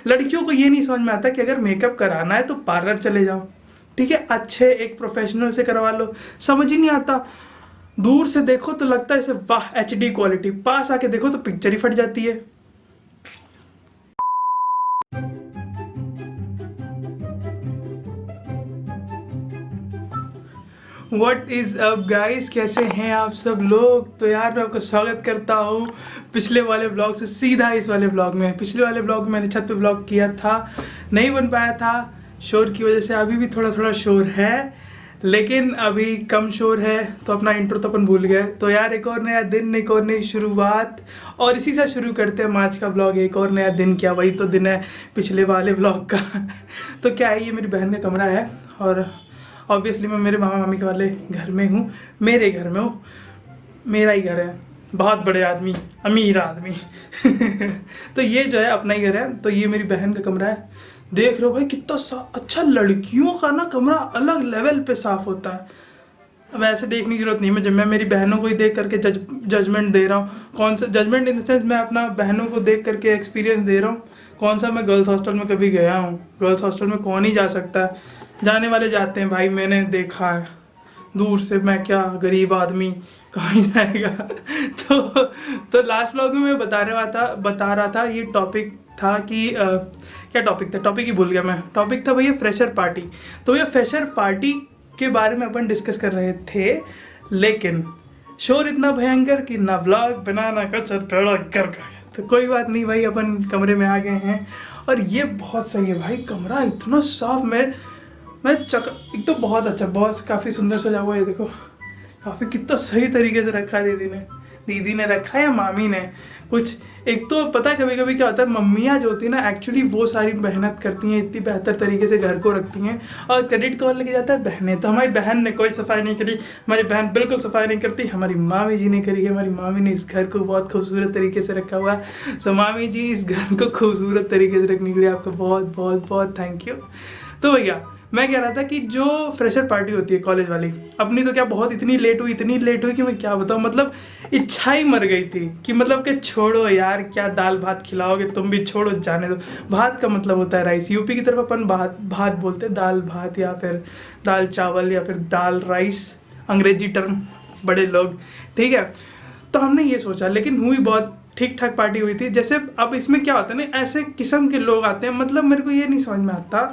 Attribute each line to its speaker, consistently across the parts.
Speaker 1: लड़कियों को ये नहीं समझ में आता कि अगर मेकअप कराना है तो पार्लर चले जाओ, ठीक है, अच्छे एक प्रोफेशनल से करवा लो। समझ ही नहीं आता। दूर से देखो तो लगता है ऐसे वाह HD क्वालिटी, पास आके देखो तो पिक्चर ही फट जाती है। व्हाट इज़ अप गाइस, कैसे हैं आप सब लोग। तो यार मैं आपका स्वागत करता हूँ पिछले वाले ब्लॉग से सीधा इस वाले ब्लॉग में। पिछले वाले ब्लॉग में मैंने छत पे ब्लॉग किया था, नहीं बन पाया था शोर की वजह से। अभी भी थोड़ा थोड़ा शोर है, लेकिन अभी कम शोर है, तो अपना इंट्रो तो अपन भूल गए। तो यार एक और नया दिन, एक और नई शुरुआत, और इसी से शुरू करते हैं आज का ब्लॉग। एक और नया दिन, क्या वही तो दिन है पिछले वाले ब्लॉग का। तो क्या है, ये मेरी बहन का कमरा है और ऑब्वियसली मैं मेरे मामा मामी के वाले घर में हूँ, मेरे घर में हूँ, मेरा ही घर है, बहुत बड़े आदमी, अमीर आदमी। तो ये जो है अपना ही घर है। तो ये मेरी बहन का कमरा है। देख रहे हो भाई कितना अच्छा, लड़कियों का ना कमरा अलग लेवल पे साफ होता है। अब ऐसे देखने की जरूरत नहीं है, मैं मेरी बहनों को ही देख करके जजमेंट दे रहा हूँ। कौन सा जजमेंट, इन द सेंस मैं अपना बहनों को देख करके एक्सपीरियंस दे रहा हूँ। कौन सा मैं गर्ल्स हॉस्टल में कभी गया हूँ, गर्ल्स हॉस्टल में कौन ही जा सकता है, जाने वाले जाते हैं भाई, मैंने देखा है दूर से। मैं क्या गरीब आदमी कहाँ ही जाएगा। तो लास्ट व्लॉग में मैं बता रहा था ये टॉपिक था कि क्या टॉपिक था, टॉपिक ही भूल गया मैं। टॉपिक था भैया फ्रेशर पार्टी। तो भैया फ्रेशर पार्टी के बारे में अपन डिस्कस कर रहे थे, लेकिन शोर इतना भयंकर कि ना व्लॉग बनाना का चटड़ा कर गया। तो कोई बात नहीं भाई, अपन कमरे में आ गए हैं और ये बहुत सही है भाई, कमरा इतना साफ। एक तो बहुत अच्छा, बहुत काफ़ी सुंदर सजा हुआ है। देखो काफ़ी कितना सही तरीके से रखा है दीदी ने रखा है या मामी ने कुछ। एक तो पता है कभी कभी क्या होता है, मम्मियाँ जो होती है ना, एक्चुअली वो सारी मेहनत करती हैं, इतनी बेहतर तरीके से घर को रखती हैं, और क्रेडिट कौन लेके जाता है, बहनें। तो हमारी बहन ने कोई सफाई नहीं करी, हमारी बहन बिल्कुल सफाई नहीं करती, हमारी मामी जी ने करी है। हमारी मामी ने इस घर को बहुत खूबसूरत तरीके से रखा हुआ है। सो मामी जी, इस घर को खूबसूरत तरीके से रखने के लिए आपका बहुत बहुत बहुत थैंक यू। तो भैया मैं कह रहा था कि जो फ्रेशर पार्टी होती है कॉलेज वाली, अपनी तो क्या बहुत इतनी लेट हुई कि मैं क्या बताऊँ, मतलब इच्छा ही मर गई थी कि मतलब कि छोड़ो यार, क्या दाल भात खिलाओगे, तुम भी छोड़ो, जाने दो। भात का मतलब होता है राइस, यूपी की तरफ अपन भात बोलते हैं, दाल भात या फिर दाल चावल या फिर दाल राइस, अंग्रेजी टर्म बड़े लोग, ठीक है। तो हमने ये सोचा, लेकिन हुई बहुत ठीक ठाक पार्टी हुई थी। जैसे अब इसमें क्या होता है ना, ऐसे किस्म के लोग आते हैं, मतलब मेरे को ये नहीं समझ में आता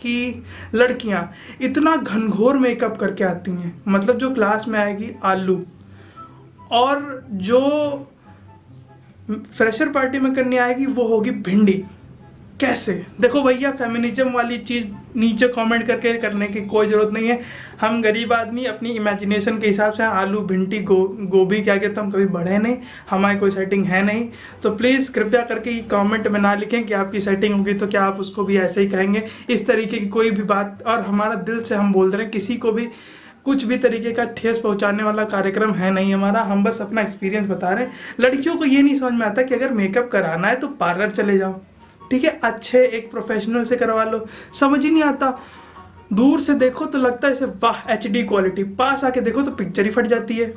Speaker 1: कि लड़कियां इतना घनघोर मेकअप करके आती हैं। मतलब जो क्लास में आएगी आलू, और जो फ्रेशर पार्टी में करने आएगी वो होगी भिंडी। कैसे? देखो भैया, फेमिनिज्म वाली चीज़ नीचे कमेंट करके करने की कोई ज़रूरत नहीं है। हम गरीब आदमी अपनी इमेजिनेशन के हिसाब से आलू भिंडी गोभी के आगे तो हम कभी बढ़े नहीं, हमारी कोई सेटिंग है नहीं। तो प्लीज़ कृपया करके ये कमेंट में ना लिखें कि आपकी सेटिंग होगी तो क्या आप उसको भी ऐसे ही कहेंगे। इस तरीके की कोई भी बात, और हमारा दिल से हम बोल रहे हैं, किसी को भी कुछ भी तरीके का ठेस पहुंचाने वाला कार्यक्रम है नहीं हमारा। हम बस अपना एक्सपीरियंस बता रहे हैं। लड़कियों को ये नहीं समझ में आता कि अगर मेकअप कराना है तो पार्लर चले जाओ, ठीक है, अच्छे एक प्रोफेशनल से करवा लो। समझ ही नहीं आता। दूर से देखो तो लगता है ऐसे वाह HD क्वालिटी, पास आके देखो तो पिक्चर ही फट जाती है।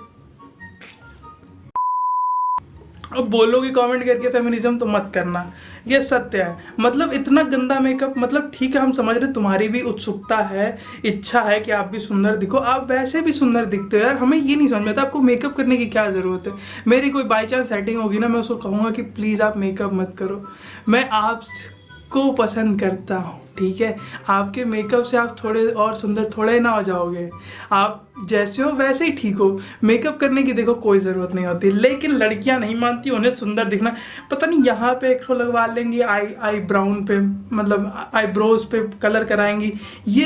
Speaker 1: अब बोलोगे कमेंट करके फेमिनिज्म तो मत करना, ये सत्य है। मतलब इतना गंदा मेकअप, मतलब ठीक है हम समझ रहे तुम्हारी भी उत्सुकता है, इच्छा है कि आप भी सुंदर दिखो, आप वैसे भी सुंदर दिखते हो यार। हमें ये नहीं समझ में आता आपको मेकअप करने की क्या ज़रूरत है। मेरी कोई बाई चांस सेटिंग होगी ना, मैं उसको कहूँगा कि प्लीज़ आप मेकअप मत करो। मैं आपको पसंद करता हूँ, ठीक है। आपके मेकअप से आप थोड़े और सुंदर थोड़े ना हो जाओगे, आप जैसे हो वैसे ही ठीक हो। मेकअप करने की देखो कोई ज़रूरत नहीं होती, लेकिन लड़कियां नहीं मानती, उन्हें सुंदर दिखना। पता नहीं यहाँ पे एक ठो लगवा लेंगी, आई ब्राउन पे, मतलब आईब्रोज पे कलर कराएंगी। ये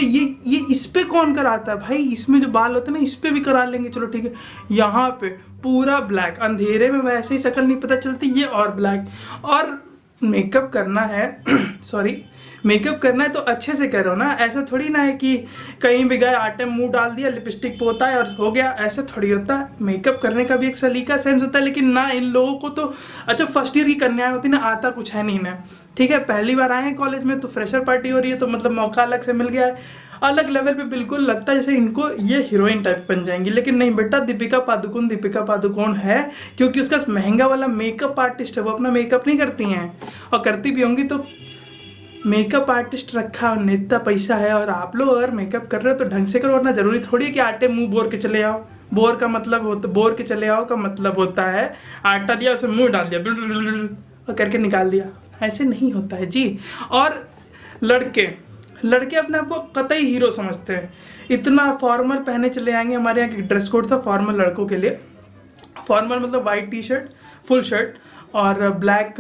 Speaker 1: इस पे कौन कराता है भाई, इसमें जो बाल होते हैं ना इस पे भी करा लेंगे, चलो ठीक है। यहाँ पे पूरा ब्लैक, अंधेरे में वैसे ही शक्ल नहीं पता चलती, ये और ब्लैक। और मेकअप करना है सॉरी, मेकअप करना है तो अच्छे से करो ना। ऐसा थोड़ी ना है कि कहीं भी गए, आटे में मुंह डाल दिया, लिपस्टिक पोता है और हो गया, ऐसा थोड़ी होता है। मेकअप करने का भी एक सलीका सेंस होता है, लेकिन ना इन लोगों को तो, अच्छा फर्स्ट ईयर की कन्याएं होती ना, आता कुछ है नहीं ना, ठीक है। पहली बार आए हैं कॉलेज में तो फ्रेशर पार्टी हो रही है, तो मतलब मौका अलग से मिल गया है, अलग लेवल पे। बिल्कुल लगता है जैसे इनको ये हीरोइन टाइप बन जाएंगी, लेकिन नहीं बेटा, दीपिका पादुकोण है, क्योंकि उसका महंगा वाला मेकअप आर्टिस्ट है, वो अपना मेकअप नहीं करती हैं, और करती भी होंगी तो मेकअप आर्टिस्ट रखा और इतना पैसा है, और आप लोग अगर मेकअप कर रहे हो तो ढंग से करो, वरना जरूरी थोड़ी है कि आटे मुंह बोर के चले आओ। बोर के चले आओ का मतलब होता है आटा दिया उसे मुंह डाल दिया और करके निकाल दिया। ऐसे नहीं होता है जी। और लड़के अपने आप को कतई हीरो समझते हैं, इतना फॉर्मल पहने चले आएंगे। हमारे यहाँ की ड्रेस कोड था फॉर्मल लड़कों के लिए। फॉर्मल मतलब white T shirt, full shirt और ब्लैक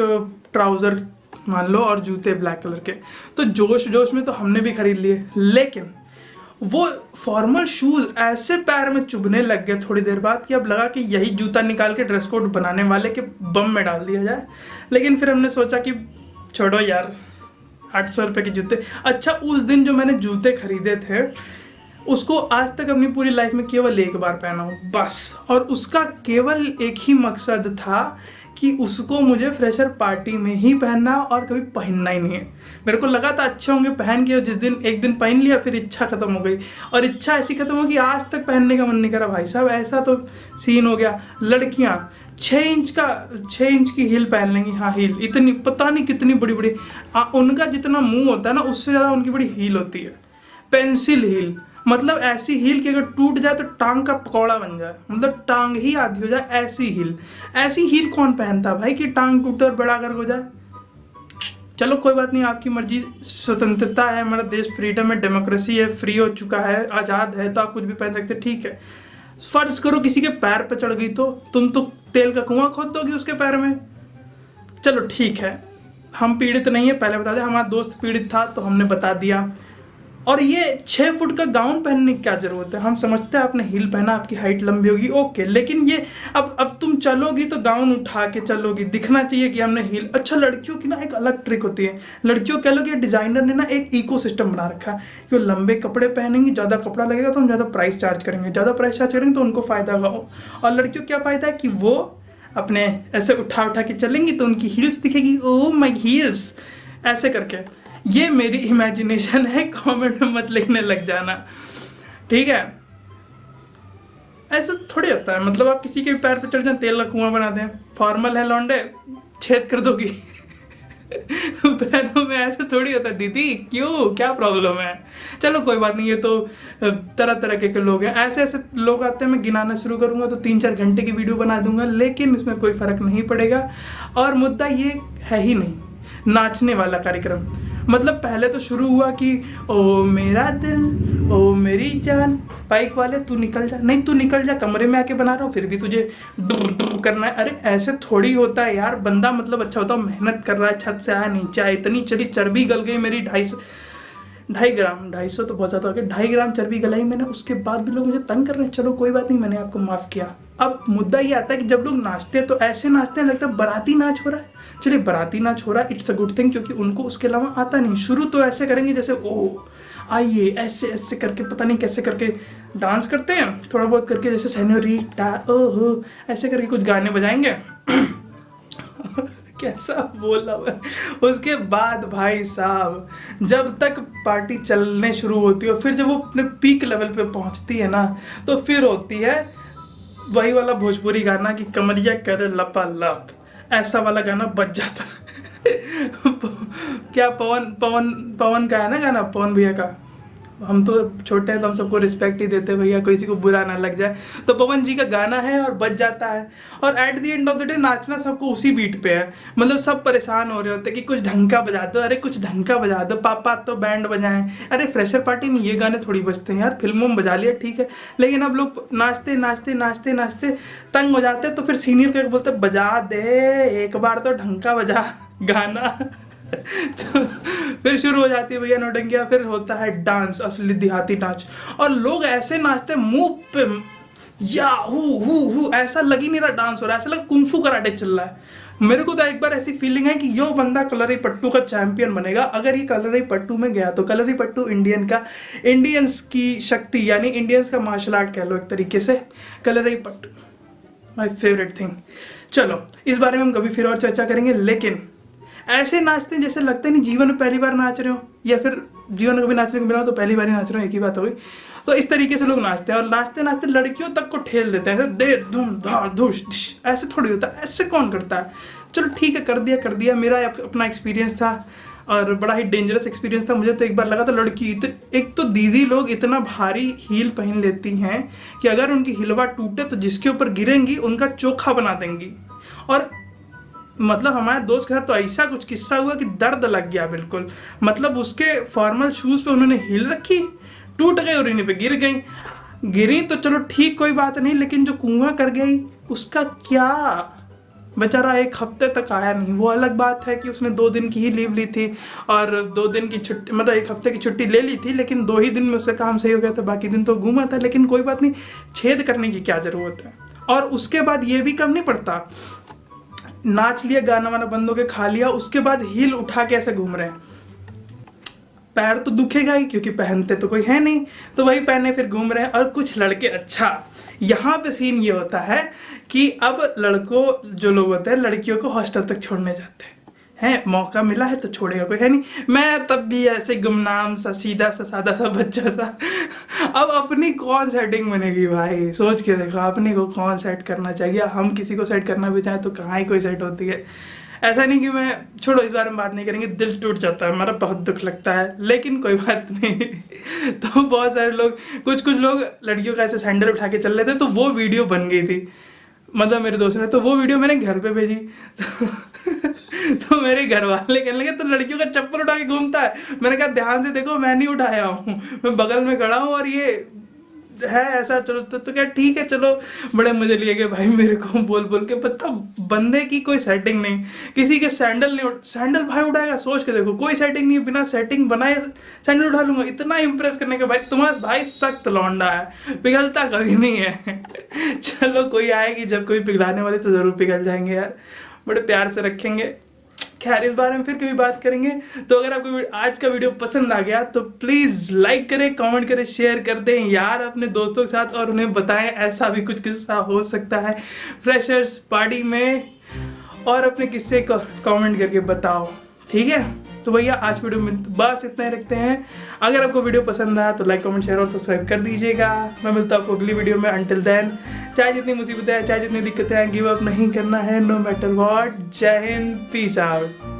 Speaker 1: ट्राउज़र मान लो, और जूते ब्लैक कलर के। तो जोश में तो हमने भी खरीद लिए, लेकिन वो फॉर्मल शूज़ ऐसे पैर में चुभने लग गए थोड़ी देर बाद कि अब लगा कि यही जूता निकाल के ड्रेस कोड बनाने वाले के बम में डाल दिया जाए। लेकिन फिर हमने सोचा कि छोड़ो यार, 800 रुपये के जूते। अच्छा, उस दिन जो मैंने जूते खरीदे थे उसको आज तक अपनी पूरी लाइफ में केवल एक बार पहना हूँ बस, और उसका केवल एक ही मकसद था कि उसको मुझे फ्रेशर पार्टी में ही पहनना और कभी पहनना ही नहीं है। मेरे को लगा था अच्छे होंगे पहन के, जिस दिन एक दिन पहन लिया फिर इच्छा खत्म हो गई, और इच्छा ऐसी खत्म हो कि आज तक पहनने का मन नहीं करा भाई साहब। ऐसा तो सीन हो गया। लड़कियां 6 इंच की हील पहन लेंगी। हाँ, हील इतनी पता नहीं कितनी बड़ी बड़ी, उनका जितना मुंह होता है ना उससे ज़्यादा उनकी बड़ी हील होती है। पेंसिल हील मतलब ऐसी हील कि अगर टूट जाए तो टांग का पकौड़ा बन जाए, मतलब टांग ही आधी हो जाए। ऐसी हील कौन पहनता भाई कि टांग टूटे और बड़ा कर हो जाए। चलो कोई बात नहीं, आपकी मर्जी, स्वतंत्रता है, हमारा देश फ्रीडम है, डेमोक्रेसी है, फ्री हो चुका है, आज़ाद है, तो आप कुछ भी पहन सकते, ठीक है। फर्ज करो किसी के पैर पे चढ़ गई तो तुम तो तेल का कुआं खोद दोगी उसके पैर में। चलो ठीक है, हम पीड़ित नहीं है, पहले बता दें, हमारा दोस्त पीड़ित था तो हमने बता दिया। और ये 6 फुट का गाउन पहनने की क्या जरूरत है। हम समझते हैं आपने हील पहना, आपकी हाइट लंबी होगी, ओके, लेकिन ये अब तुम चलोगी तो गाउन उठा के चलोगी, दिखना चाहिए कि हमने हील। अच्छा, लड़कियों की ना एक अलग ट्रिक होती है। लड़कियों कह लो कि डिजाइनर ने ना एक इकोसिस्टम बना रखा है कि वो लंबे कपड़े पहनेंगी, ज़्यादा कपड़ा लगेगा तो हम ज़्यादा प्राइस चार्ज करेंगे, ज़्यादा प्राइस चार्ज करेंगे तो उनको फ़ायदा होगा। और लड़कियों को क्या फ़ायदा है कि वो अपने ऐसे उठा के चलेंगी तो उनकी हील्स दिखेगी, ओह माय हील्स, ऐसे करके। ये मेरी इमेजिनेशन है, कमेंट में मत लिखने लग जाना, ठीक है। ऐसा थोड़ी होता है, मतलब आप किसी के भी पैर पे चढ़ जाए तेल का कुआं बना दें। फॉर्मल है लौंडे, छेद कर दोगी पैरों में। ऐसे थोड़ी होता है दीदी, क्यों, क्या प्रॉब्लम है। चलो कोई बात नहीं, ये तो तरह तरह के लोग हैं। ऐसे लोग आते हैं, मैं गिनाना शुरू करूंगा तो 3-4 घंटे की वीडियो बना दूंगा, लेकिन इसमें कोई फर्क नहीं पड़ेगा। और मुद्दा ये है ही नहीं नाचने वाला कार्यक्रम। मतलब पहले तो शुरू हुआ कि ओ मेरा दिल, ओ मेरी जान, बाइक वाले तू निकल जा, नहीं तू निकल जा, कमरे में आके बना रहा हूँ फिर भी तुझे डुर करना है। अरे ऐसे थोड़ी होता है यार, बंदा मतलब अच्छा होता है, मेहनत कर रहा है, छत से आया नीचे आया, इतनी चली चर्बी गल गई मेरी 2.5 ग्राम, 250 तो बहुत ज़्यादा हो गया, 2.5 ग्राम चर्बी गलाई मैंने, उसके बाद भी लोग मुझे तंग कर रहे हैं। चलो कोई बात नहीं, मैंने आपको माफ़ किया। अब मुद्दा ये आता है कि जब लोग नाचते हैं तो ऐसे नाचते हैं लगता है बाराती नाच हो रहा है। चलिए बाराती नाच हो रहा है, इट्स अ गुड थिंग, क्योंकि उनको उसके अलावा आता नहीं। शुरू तो ऐसे करेंगे जैसे ओ आइए, ऐसे ऐसे करके पता नहीं कैसे करके डांस करते हैं, थोड़ा बहुत करके जैसे सेन्योरिटा ओहो ऐसे करके कुछ गाने बजाएंगे कैसा बोला हुआ। उसके बाद भाई साहब जब तक पार्टी चलने शुरू होती है, फिर जब वो अपने पीक लेवल पे पहुंचती है ना, तो फिर होती है वही वाला भोजपुरी गाना कि कमरिया करे लपालप, ऐसा वाला गाना बज जाता क्या पवन का है ना गाना, पवन भैया का। हम तो छोटे हैं तो हम सबको रिस्पेक्ट ही देते हैं भैया, किसी को बुरा ना लग जाए। तो पवन जी का गाना है और बज जाता है, और at the end of the day नाचना सबको उसी बीट पे है। मतलब सब परेशान हो रहे होते हैं कि कुछ ढंग का बजा दो, अरे कुछ ढंग का बजा दो, पापा तो बैंड बजाएं। अरे फ्रेशर पार्टी में ये गाने थोड़ी बजते हैं यार, फिल्मों में बजा लिया ठीक है, लेकिन अब लोग नाचते नाचते नाचते नाचते तंग हो जाते हैं, तो फिर सीनियर करके बोलते बजा दे एक बार तो ढंग का बजा गाना तो फिर शुरू हो जाती है भैया नौटंकियाँ, फिर होता है डांस, असली देहाती नाच। और लोग ऐसे नाचते हैं मुंह पे या हु ऐसा लग ही नहीं रहा डांस हो रहा है, ऐसा लग कुंफू कराटे चल रहा है। मेरे को तो एक बार ऐसी फीलिंग है कि यो बंदा कलरी पट्टू का चैंपियन बनेगा अगर ये कलरी पट्टू में गया। तो कलरी पट्टू इंडियंस की शक्ति, यानी इंडियंस का मार्शल आर्ट कह लो एक तरीके से, कलरी पट्टू माई फेवरेट थिंग। चलो इस बारे में हम कभी फिर और चर्चा करेंगे, लेकिन ऐसे नाचते हैं जैसे लगता नहीं जीवन में पहली बार नाच रहे हो, या फिर जीवन में कभी नाचने को मिला हो तो पहली बार ही नाच रहे हो, एक ही बात हो गई। तो इस तरीके से लोग नाचते हैं, और नाचते नाचते लड़कियों तक को ठेल देते हैं, दे धूम धार धूश, ऐसे थोड़ी होता है, ऐसे कौन करता है। चलो ठीक है, कर दिया मेरा अपना एक्सपीरियंस था, और बड़ा ही डेंजरस एक्सपीरियंस था। मुझे तो एक बार लगा था लड़की एक तो दीदी लोग इतना भारी हील पहन लेती हैं कि अगर उनकी हिलवा टूटे तो जिसके ऊपर गिरेंगी उनका चोखा बना देंगी। और मतलब हमारे दोस्त के साथ तो ऐसा कुछ किस्सा हुआ कि दर्द लग गया बिल्कुल। मतलब उसके फॉर्मल शूज़ पे उन्होंने हील रखी, टूट गई और इन्हीं पे गिरी तो चलो ठीक कोई बात नहीं, लेकिन जो कुआं कर गई उसका क्या? बेचारा 1 हफ्ते तक आया नहीं। वो अलग बात है कि उसने 2 दिन की ही लीव ली थी और 2 दिन की छुट्टी, मतलब 1 हफ्ते की छुट्टी ले ली थी, लेकिन 2 ही दिन में उसका काम सही हो गया था, बाकी दिन तो घूमा था। लेकिन कोई बात नहीं, छेद करने की क्या ज़रूरत है। और उसके बाद ये भी कम नहीं पड़ता, नाच लिया, गाना वाना बंद हो के खा लिया, उसके बाद हील उठा के ऐसे घूम रहे हैं। पैर तो दुखेगा ही क्योंकि पहनते तो कोई है नहीं, तो वही पहने फिर घूम रहे हैं। और कुछ लड़के, अच्छा यहाँ पे सीन ये होता है कि अब लड़कों जो लोग होते हैं लड़कियों को हॉस्टल तक छोड़ने जाते हैं, मौका मिला है तो छोड़ेगा कोई है नहीं। मैं तब भी ऐसे गुमनाम सा, सीधा सा, सादा सा बच्चा सा। अब अपनी कौन सेटिंग बनेगी भाई, सोच के देखो अपनी को कौन सेट करना चाहिए। हम किसी को सेट करना भी चाहें तो कहाँ ही कोई सेट होती है। ऐसा नहीं कि मैं, छोड़ो इस बारे में बात नहीं करेंगे, दिल टूट जाता है हमारा, बहुत दुख लगता है, लेकिन कोई बात नहीं। तो बहुत सारे लोग, कुछ लोग लड़कियों का ऐसे सैंडल उठा के चल रहे थे, तो वो वीडियो बन गई थी, मतलब मेरे दोस्त ने, तो वो वीडियो मैंने घर पे भेजी। तो मेरे घर वाले कहने लगे तो लड़कियों का चप्पल उठा के घूमता है। मैंने कहा ध्यान से देखो, मैं नहीं उठाया हूँ, मैं बगल में खड़ा हूँ और ये है ऐसा। चलो तो क्या ठीक है, चलो बड़े मजे लिए गए भाई मेरे को बोल के। पता बंदे की कोई सेटिंग नहीं, किसी के सैंडल नहीं सैंडल भाई उठाएगा, सोच के देखो, कोई सेटिंग नहीं, बिना सेटिंग बनाए सैंडल उठा लूंगा। इतना इंप्रेस करने का भाई, तुम्हारा भाई सख्त लौंडा है, पिघलता कभी नहीं है। चलो कोई आएगी जब कोई पिघलाने वाली तो जरूर पिघल जाएंगे यार, बड़े प्यार से रखेंगे। खैर इस बारे में फिर कभी बात करेंगे। तो अगर आपको आज का वीडियो पसंद आ गया तो प्लीज़ लाइक करें, कमेंट करें, शेयर कर दें यार अपने दोस्तों के साथ, और उन्हें बताएं ऐसा भी कुछ किस्सा हो सकता है फ्रेशर्स पार्टी में, और अपने किस्से को कमेंट करके बताओ, ठीक है। तो भैया आज वीडियो में बस इतना ही रखते हैं। अगर आपको वीडियो पसंद आया तो लाइक, कमेंट, शेयर और सब्सक्राइब कर दीजिएगा। मैं मिलता हूँ आपको अगली वीडियो में। अंटिल देन, चाहे जितनी मुसीबतें हैं, चाहे जितनी दिक्कतें हैं, गिव अप नहीं करना है, नो मैटर व्हाट। जय हिंद, पीस आउट।